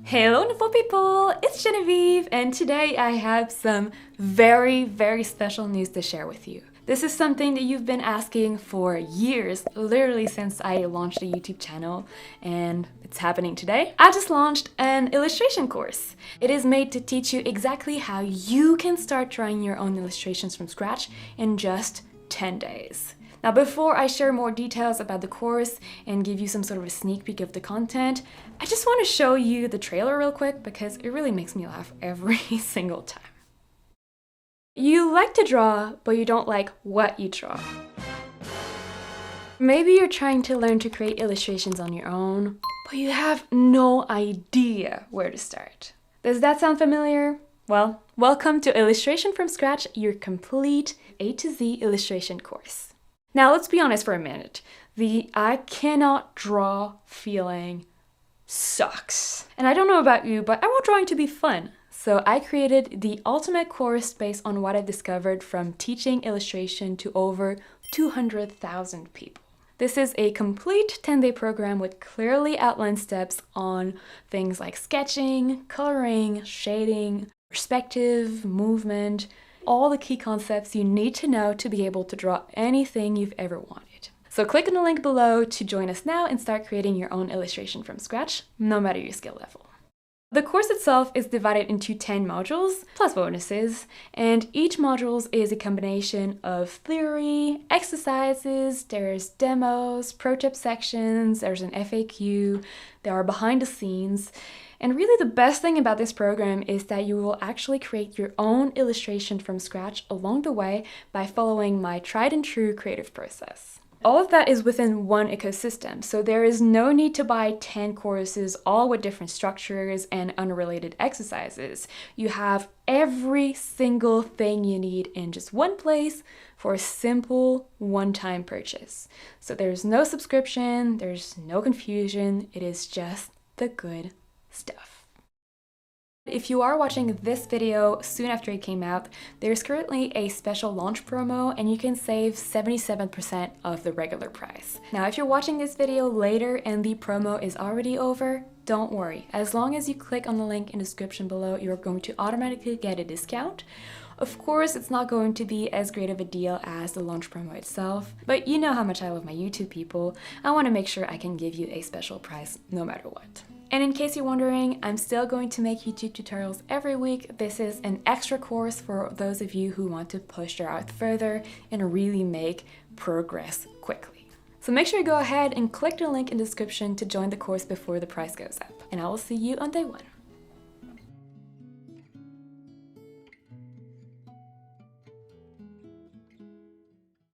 Hello wonderful people, it's Genevieve and today I have some very special news to share with you. This is something that you've been asking for years, literally since I launched a YouTube channel, and it's happening today. I just launched an illustration course. It is made to teach you exactly how you can start drawing your own illustrations from scratch in just 10 days. Now, before I share more details about the course and give you some sort of a sneak peek of the content, I just want to show you the trailer real quick because it really makes me laugh every single time. You like to draw, but you don't like what you draw. Maybe you're trying to learn to create illustrations on your own, but you have no idea where to start. Does that sound familiar? Well, welcome to Illustration from Scratch, your complete A to Z illustration course. Now, let's be honest for a minute. The I cannot draw feeling sucks. And I don't know about you, but I want drawing to be fun. So I created the ultimate course based on what I discovered from teaching illustration to over 200,000 people. This is a complete 10-day program with clearly outlined steps on things like sketching, coloring, shading, perspective, movement, all the key concepts you need to know to be able to draw anything you've ever wanted. So click on the link below to join us now and start creating your own illustration from scratch, no matter your skill level. The course itself is divided into 10 modules, plus bonuses, and each module is a combination of theory, exercises, there's demos, pro tip sections, there's an FAQ, there are behind the scenes, and really the best thing about this program is that you will actually create your own illustration from scratch along the way by following my tried and true creative process. All of that is within one ecosystem, so there is no need to buy 10 courses, all with different structures and unrelated exercises. You have every single thing you need in just one place for a simple one-time purchase. So there's no subscription, there's no confusion, it is just the good stuff. If you are watching this video soon after it came out, there's currently a special launch promo and you can save 77% of the regular price. Now, if you're watching this video later and the promo is already over, don't worry. As long as you click on the link in the description below, you're going to automatically get a discount. Of course, it's not going to be as great of a deal as the launch promo itself, but you know how much I love my YouTube people. I want to make sure I can give you a special price no matter what. And in case you're wondering, I'm still going to make YouTube tutorials every week. This is an extra course for those of you who want to push your art further and really make progress quickly. So make sure you go ahead and click the link in the description to join the course before the price goes up. And I will see you on day one.